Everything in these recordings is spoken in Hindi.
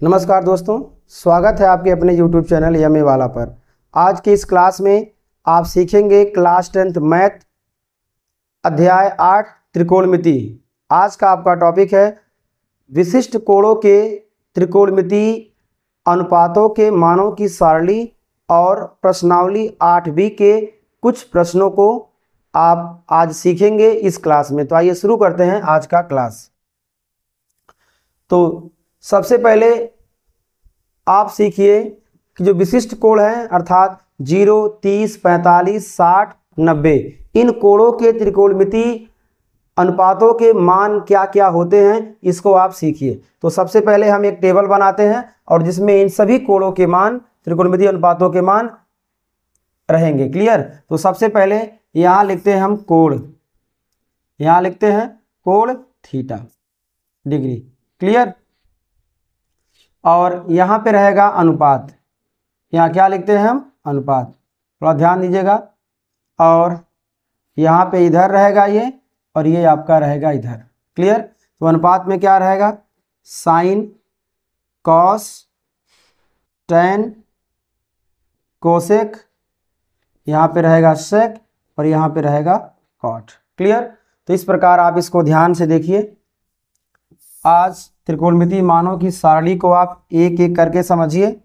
नमस्कार दोस्तों, स्वागत है आपके अपने YouTube चैनल यमे वाला पर। आज की इस क्लास में आप सीखेंगे क्लास 10th मैथ अध्याय 8 त्रिकोणमिति। आज का आपका टॉपिक है विशिष्ट कोणों के त्रिकोणमिति अनुपातों के मानों की सारणी और प्रश्नावली 8b के कुछ प्रश्नों को आप आज सीखेंगे इस क्लास में। तो आइए शुरू करते हैं आज का क्लास। तो सबसे पहले आप सीखिए कि जो विशिष्ट कोण हैं अर्थात 0, 30, 45, 60, 90 इन कोणों के त्रिकोणमिति अनुपातों के मान क्या क्या होते हैं, इसको आप सीखिए। तो सबसे पहले हम एक टेबल बनाते हैं और जिसमें इन सभी कोणों के मान, त्रिकोणमिति अनुपातों के मान रहेंगे। क्लियर। तो सबसे पहले यहाँ लिखते हैं हम कोण, यहाँ लिखते हैं कोण थीटा डिग्री। क्लियर। और यहाँ पे रहेगा अनुपात, यहाँ क्या लिखते हैं हम, अनुपात। थोड़ा ध्यान दीजिएगा। और यहाँ पे इधर रहेगा ये और ये आपका रहेगा इधर। क्लियर। तो अनुपात में क्या रहेगा, साइन, कॉस, टेन, कोसेक, यहाँ पे रहेगा सेक और यहाँ पे रहेगा कॉट। क्लियर। तो इस प्रकार आप इसको ध्यान से देखिए। आज त्रिकोणमिति मानों की सारणी को आप एक एक करके समझिए।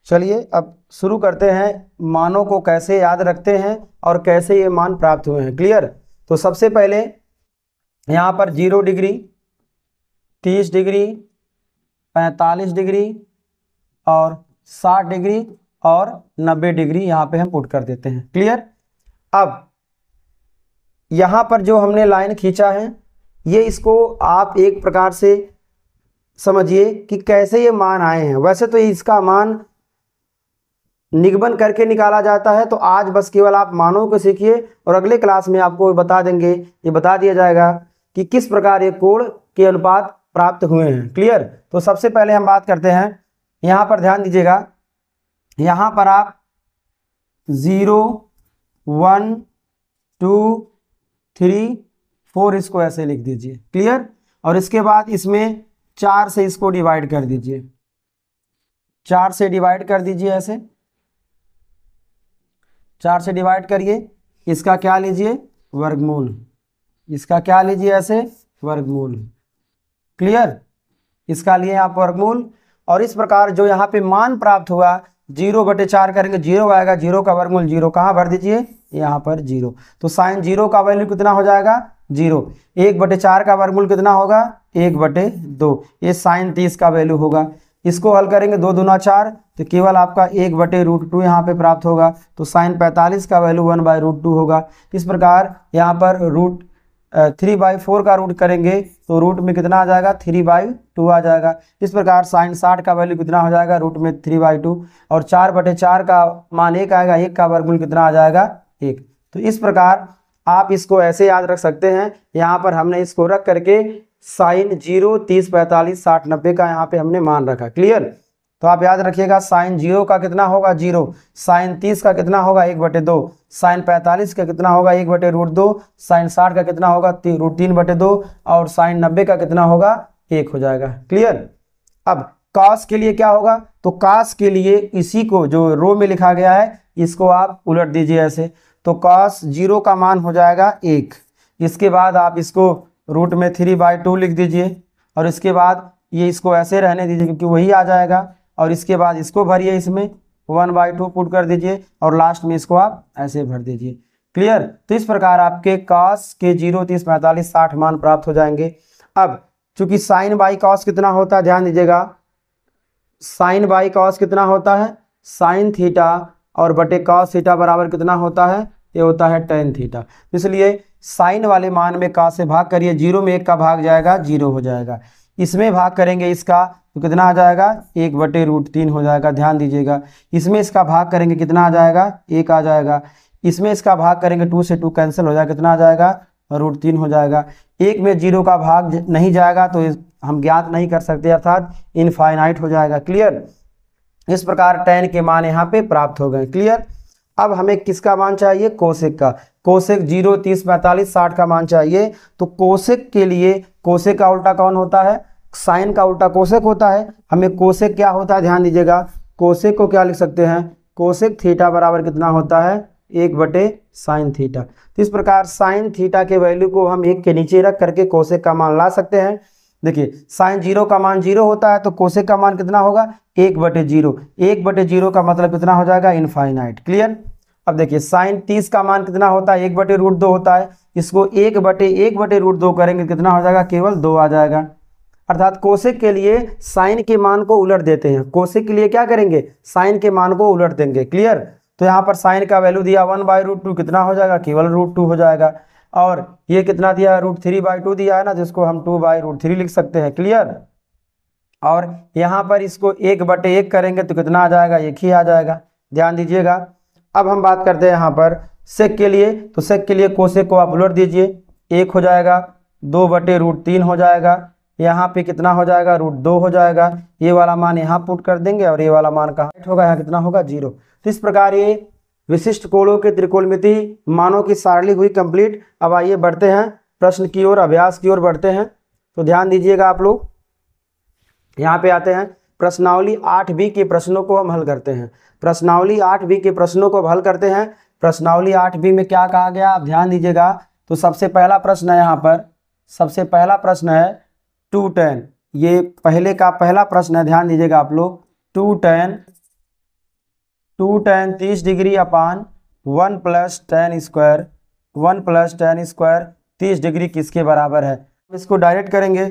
चलिए अब शुरू करते हैं, मानों को कैसे याद रखते हैं और कैसे ये मान प्राप्त हुए हैं। क्लियर। तो सबसे पहले यहाँ पर 0 डिग्री, 30 डिग्री, 45 डिग्री और 60 डिग्री और 90 डिग्री यहाँ पे हम पुट कर देते हैं। क्लियर। अब यहाँ पर जो हमने लाइन खींचा है ये, इसको आप एक प्रकार से समझिए कि कैसे ये मान आए हैं। वैसे तो इसका मान निगमन करके निकाला जाता है, तो आज बस केवल आप मानों को सीखिए और अगले क्लास में आपको बता देंगे, ये बता दिया जाएगा कि किस प्रकार ये कोण के अनुपात प्राप्त हुए हैं। क्लियर। तो सबसे पहले हम बात करते हैं, यहाँ पर ध्यान दीजिएगा, यहाँ पर आप 0, 1, 2, 3, 4 इसको ऐसे लिख दीजिए। क्लियर। और इसके बाद इसमें 4 से इसको डिवाइड कर दीजिए, 4 से डिवाइड कर दीजिए, ऐसे 4 से डिवाइड करिए। इसका क्या लीजिए, वर्गमूल। इसका क्या लीजिए, ऐसे वर्गमूल। क्लियर। इसका लिए आप वर्गमूल। और इस प्रकार जो यहाँ पे मान प्राप्त हुआ 0/4 करेंगे, 0 आएगा, 0 का वर्गमूल 0 कहाँ भर दीजिए, यहाँ पर 0। तो साइन 0 का वैल्यू कितना हो जाएगा, 0। 1/4 का वर्गमूल कितना होगा, 1/2। ये साइन 30 का वैल्यू होगा। इसको हल करेंगे, 2 दूना 4, तो केवल आपका 1/√2 यहाँ पे प्राप्त होगा। तो साइन 45 का वैल्यू 1/√2 होगा। इस प्रकार यहाँ पर 3/4 का रूट करेंगे तो रूट में कितना आ जाएगा, 3/2 आ जाएगा। इस प्रकार साइन 60 का वैल्यू कितना हो जाएगा, रूट में 3/2। और 4/4 का मान 1 आएगा, 1 का वर्गमूल कितना आ जाएगा, 1। तो इस प्रकार आप इसको ऐसे याद रख सकते हैं। यहाँ पर हमने इसको रख करके साइन 0, 30, 45, 60, 90 का यहाँ पे हमने मान रखा। क्लियर। तो आप याद रखिएगा, साइन 0 का कितना होगा, 0। साइन 30 का कितना होगा, 1/2। साइन 45 का कितना होगा, 1/√2। साइन 60 का कितना होगा, √3/2। और साइन 90 का कितना होगा, 1 हो जाएगा। क्लियर। अब कॉस के लिए क्या होगा, तो कॉस के लिए इसी को जो रो में लिखा गया है इसको आप उलट दीजिए ऐसे। तो कॉस 0 का मान हो जाएगा 1। इसके बाद आप इसको रूट में 3/2 लिख दीजिए और इसके बाद ये इसको ऐसे रहने दीजिए क्योंकि वही आ जाएगा। और इसके बाद इसको भरिए, इसमें 1/2 पुट कर दीजिए और लास्ट में इसको आप ऐसे भर दीजिए। क्लियर। तो इस प्रकार आपके कॉस के 0, 30, 45, 60 मान प्राप्त हो जाएंगे। अब चूंकि साइन बाई कॉस कितना होता है, ध्यान दीजिएगा, साइन बाई कॉस कितना होता है, साइन थीटा और बटे कॉस थीटा बराबर कितना होता है, ये होता है टेन थीटा। इसलिए साइन वाले मान में कॉस से भाग करिए, 0 में 1 का भाग जाएगा, 0 हो जाएगा। इसमें भाग करेंगे इसका तो कितना आ जाएगा 1/√3 हो जाएगा, ध्यान दीजिएगा। इसमें इसका भाग करेंगे कितना आ जाएगा 1 आ जाएगा। इसमें इसका भाग करेंगे 2 से 2 कैंसिल हो जाएगा, कितना आ जाएगा √3 हो जाएगा। 1 में 0 का भाग नहीं जाएगा तो हम ज्ञात नहीं कर सकते, अर्थात इनफाइनाइट हो जाएगा। क्लियर। इस प्रकार tan के मान यहाँ पे प्राप्त हो गए। क्लियर। अब हमें किसका मान चाहिए, कोसेक का। कोसेक 0, 30, 45, 60 का मान चाहिए। तो कोसेक के लिए कोसेक का उल्टा कौन होता है, साइन का उल्टा कोसेक होता है। हमें कोसेक क्या होता है, ध्यान दीजिएगा। कोसेक को क्या लिख सकते हैं, कोसेक थीटा बराबर कितना होता है 1/sin थीटा। तो इस प्रकार साइन थीटा के वैल्यू को हम 1 के नीचे रख करके कोसेक का मान ला सकते हैं। देखिए साइन 0 का मान 0 होता है तो कोसेक का मान कितना होगा 1/0। 1/0 का मतलब कितना हो जाएगा इनफाइनाइट। क्लियर। अब देखिए साइन 30 का मान कितना होता है 1/√2 होता है। इसको 1/√2 करेंगे कितना हो जाएगा, केवल 2 आ जाएगा। अर्थात कोसेक के लिए साइन के मान को उलट देते हैं। कोसेक के लिए क्या करेंगे, साइन के मान को उलट देंगे। क्लियर। तो यहाँ पर साइन का वैल्यू दिया 1/√2, कितना हो जाएगा केवल √2 हो जाएगा। और ये कितना दिया √3/2 दिया है ना, जिसको हम 2/√3 लिख सकते हैं। क्लियर। और यहाँ पर इसको 1/1 करेंगे तो कितना आ जाएगा 1 ही आ जाएगा, ध्यान दीजिएगा। अब हम बात करते हैं यहाँ पर सेक के लिए। तो सेक के लिए कोसेक को आप उलट दीजिए, 1 हो जाएगा, 2/√3 हो जाएगा, यहाँ पे कितना हो जाएगा √2 हो जाएगा। ये वाला मान यहाँ पुट कर देंगे और ये वाला मान कहाँ होगा, यहाँ कितना होगा 0। तो इस प्रकार ये विशिष्ट कोणों के त्रिकोणमिति मानों की सारणी हुई कंप्लीट। अब आइए बढ़ते हैं प्रश्न की ओर, अभ्यास की ओर बढ़ते हैं। तो ध्यान दीजिएगा आप लोग, यहाँ पे आते हैं प्रश्नावली 8B के प्रश्नों को हम हल करते हैं। प्रश्नावली 8B के प्रश्नों को हल करते हैं। प्रश्नावली 8B में क्या कहा गया आप ध्यान दीजिएगा। तो सबसे पहला प्रश्न है, यहाँ पर सबसे पहला प्रश्न है 2 tan। ये पहले का पहला प्रश्न है, ध्यान दीजिएगा आप लोग। 2 tan 30 डिग्री अपान 1 + tan square 1 + tan square 30 degree किसके बराबर है। इसको डायरेक्ट करेंगे।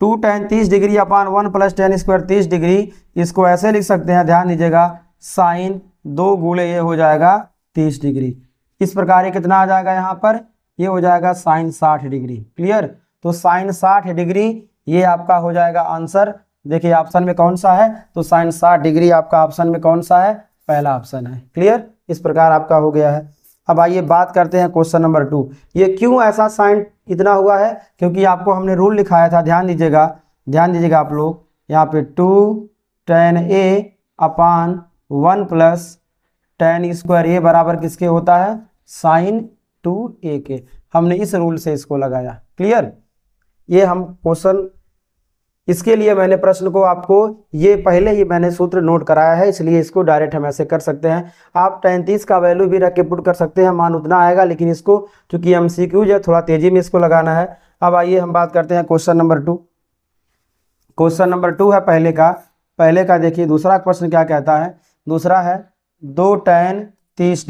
2 tan 30 डिग्री अपान 1 + tan स्क्वायर 30 डिग्री, इसको ऐसे लिख सकते हैं, ध्यान दीजिएगा, साइन 2 गुणे ये हो जाएगा 30 डिग्री। इस प्रकार ये कितना आ जाएगा, यहाँ पर ये हो जाएगा साइन 60 डिग्री। क्लियर। तो साइन 60 डिग्री ये आपका हो जाएगा आंसर। देखिए ऑप्शन में कौन सा है, तो साइन 60 डिग्री आपका ऑप्शन में कौन सा है, पहला ऑप्शन है। क्लियर। इस प्रकार आपका हो गया है। अब आइए बात करते हैं क्वेश्चन नंबर 2। ये क्यों ऐसा साइन इतना हुआ है, क्योंकि आपको हमने रूल लिखाया था, ध्यान दीजिएगा आप लोग। यहाँ पे 2 tan A upon 1 + tan square A बराबर किसके होता है, साइन 2A के। हमने इस रूल से इसको लगाया। क्लियर। ये हम क्वेश्चन, इसके लिए मैंने प्रश्न को आपको ये पहले ही मैंने सूत्र नोट कराया है, इसलिए इसको डायरेक्ट हम ऐसे कर सकते हैं। आप tan 30 का वैल्यू भी रख के पुट कर सकते हैं, मान उतना आएगा, लेकिन इसको चूंकि MCQ है थोड़ा तेजी में इसको लगाना है। अब आइए हम बात करते हैं क्वेश्चन नंबर 2। क्वेश्चन नंबर 2 है पहले का देखिए दूसरा प्रश्न क्या कहता है। दूसरा है 2 tan 30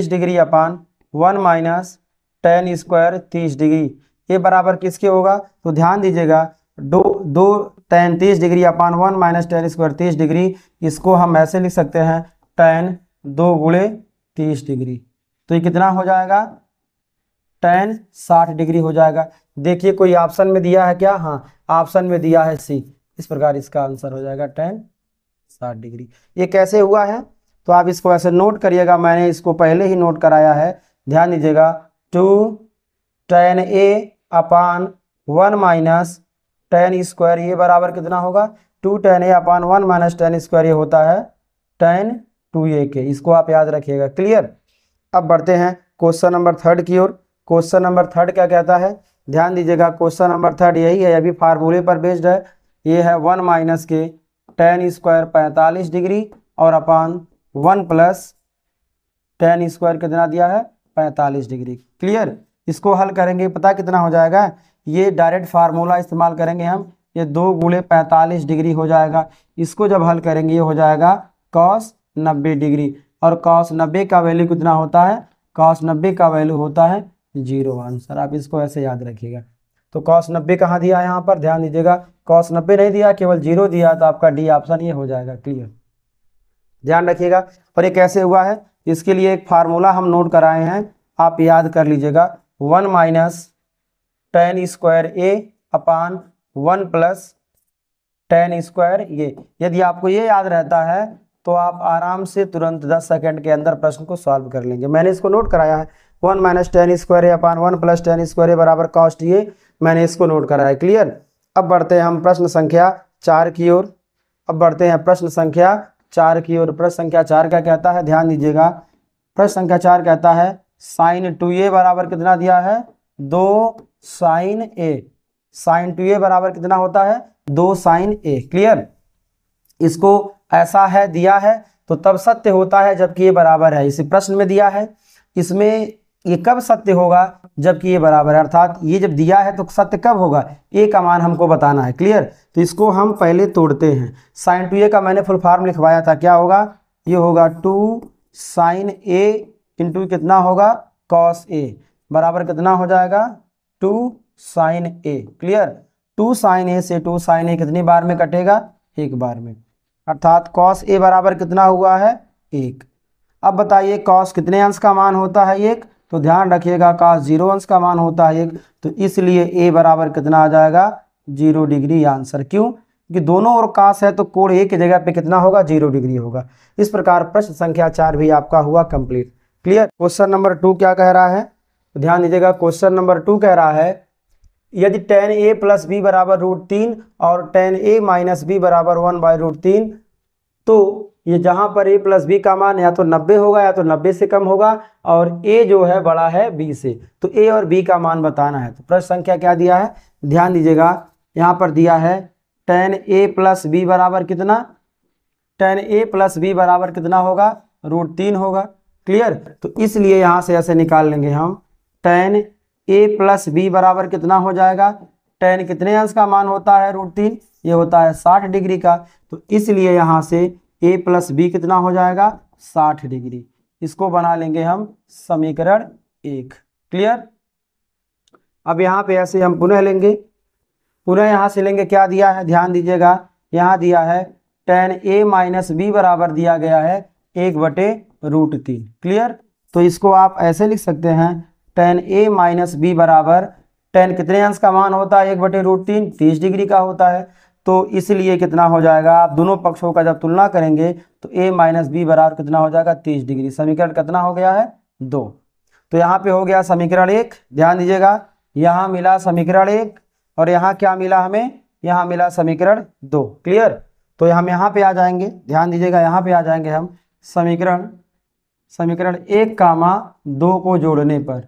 डिग्री अपान 1 - tan स्क्वायर 30 डिग्री, ये बराबर किसके होगा। तो ध्यान दीजिएगा 2 tan 30 डिग्री अपान 1 - tan स्क्वायर 30 डिग्री, इसको हम ऐसे लिख सकते हैं tan 2 गुणे 30 डिग्री। तो ये कितना हो जाएगा, tan 60 डिग्री हो जाएगा। देखिए कोई ऑप्शन में दिया है क्या, हाँ ऑप्शन में दिया है C। इस प्रकार इसका आंसर हो जाएगा tan 60 डिग्री। ये कैसे हुआ है, तो आप इसको ऐसे नोट करिएगा, मैंने इसको पहले ही नोट कराया है, ध्यान दीजिएगा। 2 tan A upon 1 - tan square ये बराबर कितना होगा, 2 tan A upon 1 - tan square ये होता है tan 2A के। इसको आप याद रखिएगा। क्लियर। अब बढ़ते हैं क्वेश्चन नंबर 3 की ओर। क्वेश्चन नंबर 3 क्या कहता है, ध्यान दीजिएगा। क्वेश्चन नंबर 3 यही है, अभी फार्मूले पर बेस्ड है। ये है 1 - के tan स्क्वायर 45 डिग्री और अपान 1 + tan स्क्वायर कितना दिया है 45 डिग्री। क्लियर। इसको हल करेंगे, पता कितना हो जाएगा, ये डायरेक्ट फार्मूला इस्तेमाल करेंगे हम, ये 2 गुणे 45 डिग्री हो जाएगा। इसको जब हल करेंगे ये हो जाएगा cos 90 डिग्री, और cos 90 का वैल्यू कितना होता है, cos 90 का वैल्यू होता है 0 आंसर। आप इसको ऐसे याद रखिएगा। तो cos 90 कहाँ दिया है, यहाँ पर ध्यान दीजिएगा, cos 90 नहीं दिया, केवल 0 दिया, तो आपका D ऑप्शन ये हो जाएगा। क्लियर। ध्यान रखिएगा। और ये कैसे हुआ है, इसके लिए एक फार्मूला हम नोट कराए हैं, आप याद कर लीजिएगा। 1 - tan square A upon 1 plus tan square ये। यदि आपको ये याद रहता है तो आप आराम से तुरंत 10 सेकंड के अंदर प्रश्न को सॉल्व कर लेंगे। मैंने इसको नोट कराया है 1 minus tan square A upon 1 plus tan square A बराबर कॉस्ट ये, मैंने इसको नोट कराया है। क्लियर। अब बढ़ते हैं हम प्रश्न संख्या 4 की ओर। अब बढ़ते हैं प्रश्न संख्या 4 की ओर। प्रश्न संख्या 4 क्या कहता है, ध्यान दीजिएगा। प्रश्न संख्या 4 कहता है साइन 2a बराबर कितना दिया है, 2 साइन a। साइन 2a बराबर कितना होता है, 2 साइन a। क्लियर। इसको ऐसा है दिया है तो तब सत्य होता है जबकि ये बराबर है। इसे प्रश्न में दिया है, इसमें ये कब सत्य होगा, जबकि ये बराबर है। अर्थात ये जब दिया है तो सत्य कब होगा, a का मान हमको बताना है। क्लियर। तो इसको हम पहले तोड़ते हैं। साइन 2a का मैंने फुल फॉर्म लिखवाया था, क्या होगा, ये होगा 2 साइन a इंटू कितना होगा, कॉस a बराबर कितना हो जाएगा, 2 sine a। Clear. 2 sine a से 2 साइन a कितनी बार में कटेगा, एक बार में। अर्थात कॉस a बराबर कितना हुआ है, 1। अब बताइए कॉस कितने अंश का मान होता है, 1। तो ध्यान रखिएगा कॉस 0 अंश का मान होता है 1। तो इसलिए a बराबर कितना आ जाएगा, 0 डिग्री आंसर। क्यों, कि दोनों ओर कॉस है तो कोण a की जगह पे कितना होगा, 0 डिग्री होगा। इस प्रकार प्रश्न संख्या 4 भी आपका हुआ कंप्लीट। क्लियर। क्वेश्चन नंबर 2 क्या कह रहा है, तो ध्यान दीजिएगा। क्वेश्चन नंबर 2 कह रहा है यदि tan a प्लस b बराबर √3 और tan a माइनस b बराबर 1/√3, तो ये जहाँ पर a प्लस b का मान या तो 90 होगा या तो 90 से कम होगा, और a जो है बड़ा है b से, तो a और b का मान बताना है। तो प्रश्न संख्या क्या दिया है, ध्यान दीजिएगा। यहाँ पर दिया है tan a प्लस b बराबर कितना, tan a प्लस b बराबर कितना होगा, √3 होगा। क्लियर। तो इसलिए यहाँ से ऐसे निकाल लेंगे हम, tan a प्लस b बराबर कितना हो जाएगा, tan कितने अंश का मान होता है, √3, ये होता है 60 डिग्री का। तो इसलिए यहाँ से a प्लस b कितना हो जाएगा, 60 डिग्री। इसको बना लेंगे हम समीकरण 1। क्लियर। अब यहाँ पे ऐसे हम पुनः लेंगे, पुनः यहाँ से लेंगे, क्या दिया है, ध्यान दीजिएगा। यहाँ दिया है tan a माइनस b बराबर दिया गया है 1/√3। क्लियर। तो इसको आप ऐसे लिख सकते हैं, tan a माइनस b बराबर, tan कितने अंश का मान होता है, 1/√3, 30 डिग्री का होता है। तो इसलिए कितना हो जाएगा, आप दोनों पक्षों का जब तुलना करेंगे तो a माइनस बी बराबर कितना हो जाएगा, 30 डिग्री। समीकरण कितना हो गया है, 2। तो यहाँ पे हो गया समीकरण 1। ध्यान दीजिएगा, यहाँ मिला समीकरण 1 और यहाँ क्या मिला हमें, यहाँ मिला समीकरण 2। क्लियर। तो हम यहाँ पे आ जाएंगे, ध्यान दीजिएगा, यहाँ पे आ जाएंगे हम समीकरण 1, 2 को जोड़ने पर,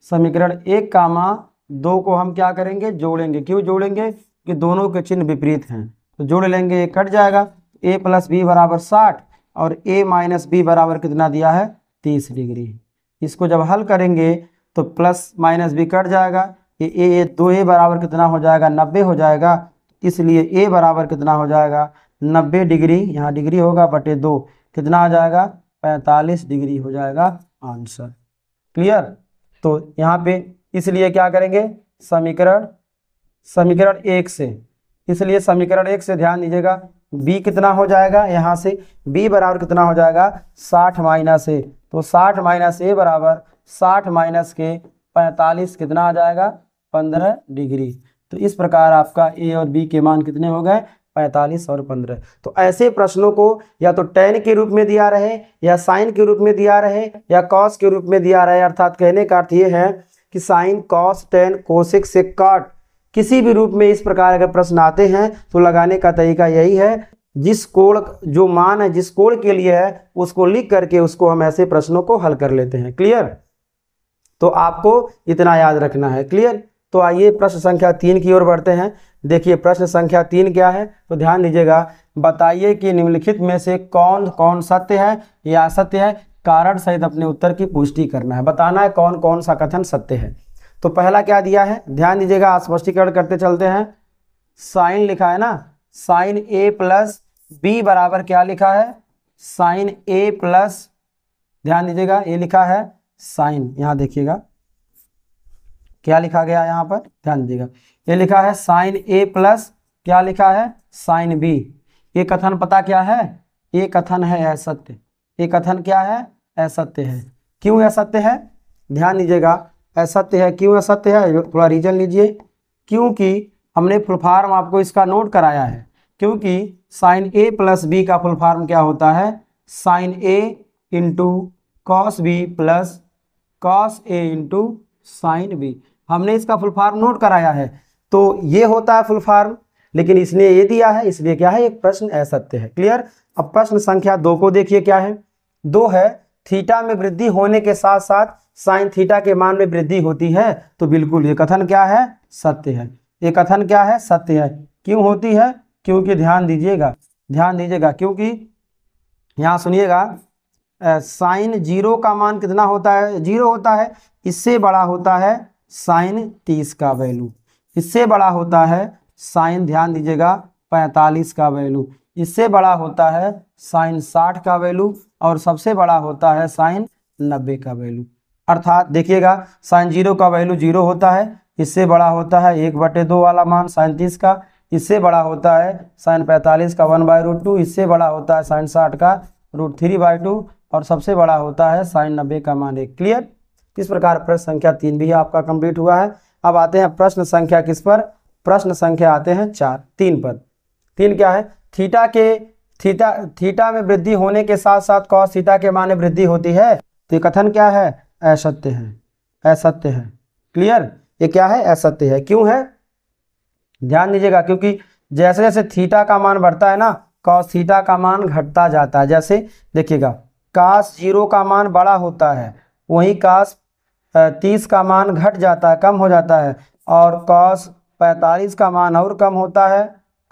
समीकरण 1, 2 को हम क्या करेंगे, जोड़ेंगे। क्यों जोड़ेंगे, कि दोनों के चिन्ह विपरीत हैं, तो जोड़ लेंगे, एक कट जाएगा। a प्लस बी बराबर 60 और a माइनस बी बराबर कितना दिया है, 30 डिग्री। इसको जब हल करेंगे तो प्लस माइनस भी कट जाएगा, ये 2a बराबर कितना हो जाएगा, 90 हो जाएगा। इसलिए a बराबर कितना हो जाएगा, 90 डिग्री, यहाँ डिग्री होगा बटे 2, कितना आ जाएगा, 45 डिग्री हो जाएगा आंसर। क्लियर। तो यहाँ पे इसलिए क्या करेंगे, समीकरण 1 से, इसलिए समीकरण 1 से ध्यान दीजिएगा, b कितना हो जाएगा, यहाँ से b बराबर कितना हो जाएगा, 60 माइनस a। तो 60 माइनस a बराबर 60 माइनस के 45 कितना आ जाएगा, 15 डिग्री। तो इस प्रकार आपका a और b के मान कितने हो गए, 45 और 15। तो ऐसे प्रश्नों को या तो tan के रूप में दिया रहे, या साइन के रूप में दिया रहे, या कॉस के रूप में दिया रहे, अर्थात कहने का अर्थ ये है कि साइन, कॉस, tan, कोसेक, सेक, कॉट, किसी भी रूप में इस प्रकार अगर प्रश्न आते हैं तो लगाने का तरीका यही है, जिस कोण, जो मान है जिस कोण के लिए है उसको लिख करके उसको हम ऐसे प्रश्नों को हल कर लेते हैं। क्लियर। तो आपको इतना याद रखना है। क्लियर। तो आइए प्रश्न संख्या 3 की ओर बढ़ते हैं। देखिए प्रश्न संख्या 3 क्या है, तो ध्यान दीजिएगा। बताइए कि निम्नलिखित में से कौन कौन सत्य है या असत्य है, कारण सहित अपने उत्तर की पुष्टि करना है। बताना है कौन कौन सा कथन सत्य है। तो पहला क्या दिया है, ध्यान दीजिएगा, स्पष्टीकरण करते चलते हैं। साइन लिखा है ना, साइन a प्लस बी बराबर क्या लिखा है, साइन a प्लस, ध्यान दीजिएगा, ये लिखा है साइन, यहाँ देखिएगा क्या लिखा गया यहाँ पर, ध्यान दीजिएगा, ये लिखा है साइन a प्लस क्या लिखा है, साइन b। ये कथन पता क्या है, ये कथन है असत्य। ये कथन क्या है, असत्य है। क्यों असत्य है, ध्यान दीजिएगा, असत्य है। क्यों असत्य है, थोड़ा रीजन लीजिए। क्योंकि हमने फुल फॉर्म आपको इसका नोट कराया है, क्योंकि साइन ए प्लस बी का फुल फॉर्म क्या होता है, sine A into cos B plus cos A into sine B. हमने इसका फुल फॉर्म नोट कराया है, तो ये होता है फुल फॉर्म, लेकिन इसने ये दिया है, इसलिए क्या है, एक प्रश्न असत्य है। क्लियर। अब प्रश्न संख्या 2 को देखिए क्या है। 2 है, थीटा में वृद्धि होने के साथ साथ साइन थीटा के मान में वृद्धि होती है, तो बिल्कुल ये कथन क्या है, सत्य है। ये कथन क्या है, सत्य है। क्यों होती है, क्योंकि ध्यान दीजिएगा, क्योंकि यहाँ सुनिएगा, साइन 0 का मान कितना होता है, 0 होता है। इससे बड़ा होता है साइन 30 का वैल्यू, इससे बड़ा होता है साइन, ध्यान दीजिएगा, 45 का वैल्यू, इससे बड़ा होता है साइन 60 का वैल्यू, और सबसे बड़ा होता है साइन 90 का वैल्यू। अर्थात देखिएगा, साइन 0 का वैल्यू 0 होता है, इससे बड़ा होता है 1/2 वाला मान साइन 30 का, इससे बड़ा होता है साइन 45 का 1/√2, इससे बड़ा होता है साइन 60 का √3/2, और सबसे बड़ा होता है साइन 90 का मान 1। क्लियर। इस प्रकार प्रश्न संख्या 3 भी आपका कंप्लीट हुआ है। अब आते हैं प्रश्न संख्या किस पर, प्रश्न संख्या आते हैं 3 पर। 3 क्या है, थीटा में वृद्धि होने के साथ साथ कॉस थीटा के मान में वृद्धि होती है, तो ये कथन क्या है, असत्य है। क्लियर। ये क्या है, असत्य है। क्यों है, ध्यान दीजिएगा, क्योंकि जैसे जैसे थीटा का मान बढ़ता है ना, कॉस थीटा का मान घटता जाता है। जैसे देखिएगा, कॉस 0 का मान बड़ा होता है, वहीं कॉस 30 का मान घट जाता है, कम हो जाता है, और कॉस 45 का मान और कम होता है,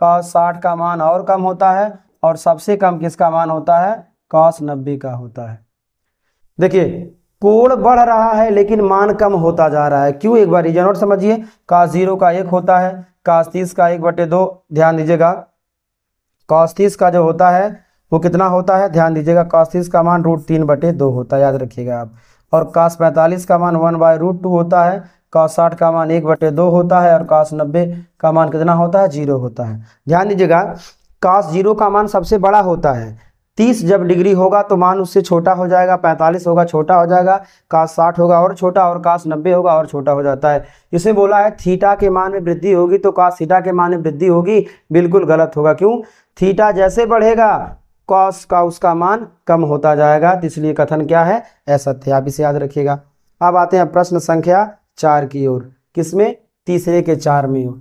कॉस 60 का मान और कम होता है, और सबसे कम किसका मान होता है, कॉस 90 का होता है। देखिए, कोण बढ़ रहा है लेकिन मान कम होता जा रहा है। क्यों, एक बार रीजन और समझिए। कॉस 0 का 1 होता है, कॉस 30 का 1/2, ध्यान दीजिएगा, कॉस 30 का जो होता है वो कितना होता है, ध्यान दीजिएगा, cos 30 का मान √3/2 होता है, याद रखिएगा आप। और cos 45 का मान 1/√2 होता है, cos 60 का मान 1/2 होता है, और cos 90 का मान कितना होता है, 0 होता है। ध्यान दीजिएगा, cos 0 का मान सबसे बड़ा होता है। 30 जब डिग्री होगा तो मान उससे छोटा हो जाएगा, 45 होगा छोटा हो जाएगा, cos 60 होगा और छोटा, और cos 90 होगा और छोटा हो जाता है। इसे बोला है थीटा के मान में वृद्धि होगी तो cos थीटा के मान में वृद्धि होगी, बिल्कुल गलत होगा। क्यों, थीटा जैसे बढ़ेगा कॉस का उसका मान कम होता जाएगा, तो इसलिए कथन क्या है, असत्य है। आप इसे याद रखिएगा। अब आते हैं प्रश्न संख्या 4 की ओर। किसमें, तीसरे के 4 में।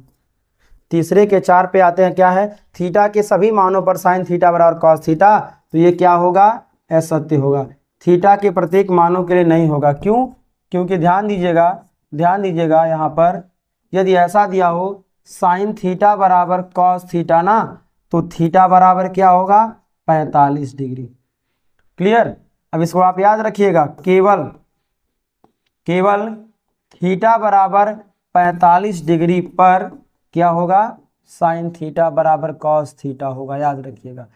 तीसरे के 4 पे आते हैं। क्या है, थीटा के सभी मानों पर साइन थीटा बराबर कॉस थीटा, तो ये क्या होगा, असत्य होगा। थीटा के प्रत्येक मानों के लिए नहीं होगा। क्यों, क्योंकि ध्यान दीजिएगा यहाँ पर यदि ऐसा दिया हो साइन थीटा बराबर कॉस थीटा ना, तो थीटा बराबर क्या होगा, 45 डिग्री। क्लियर। अब इसको आप याद रखिएगा, केवल थीटा बराबर 45 डिग्री पर क्या होगा, साइन थीटा बराबर कॉस थीटा होगा, याद रखिएगा।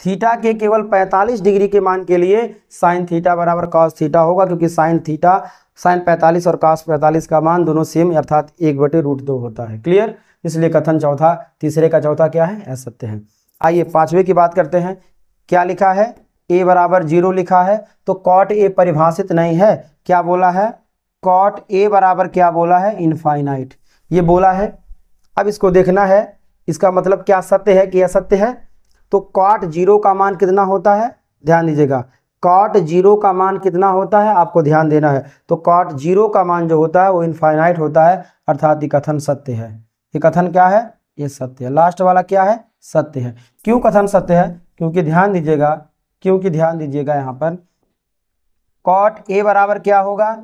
थीटा के केवल 45 डिग्री के मान के लिए साइन थीटा बराबर कॉस थीटा होगा, क्योंकि साइन 45 और कॉस 45 का मान दोनों सेम, अर्थात 1/√2 होता है। क्लियर। इसलिए कथन तीसरे का चौथा क्या है, असत्य है। आइए 5वें की बात करते हैं। क्या लिखा है, a बराबर 0 लिखा है, तो कॉट a परिभाषित नहीं है। क्या बोला है, कॉट a बराबर क्या बोला है, इनफाइनाइट, ये बोला है। अब इसको देखना है, इसका मतलब क्या सत्य है कि असत्य है। तो कॉट 0 का मान कितना होता है, ध्यान दीजिएगा, कॉट 0 का मान कितना होता है, आपको ध्यान देना है। तो कॉट 0 का मान जो होता है वो इनफाइनाइट होता है, अर्थात ये कथन सत्य है। ये कथन क्या है, ये सत्य है। लास्ट वाला क्या है, सत्य है। क्यों कथन सत्य है, क्योंकि ध्यान दीजिएगा यहाँ पर कॉट a बराबर क्या होगा,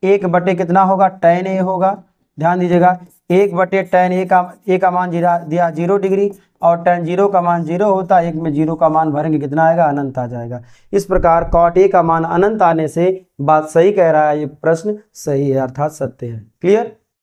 1 कितना होगा, tan a होगा। ध्यान दीजिएगा, 1/tan a का मान दिया 0 डिग्री, और tan 0 का मान 0 होता है। 1 में 0 का मान भरेंगे कितना आएगा, अनंत आ जाएगा। इस प्रकार कॉट a का मान अनंत आने से बात सही कह रहा है, ये प्रश्न सही है, अर्थात सत्य है। क्लियर।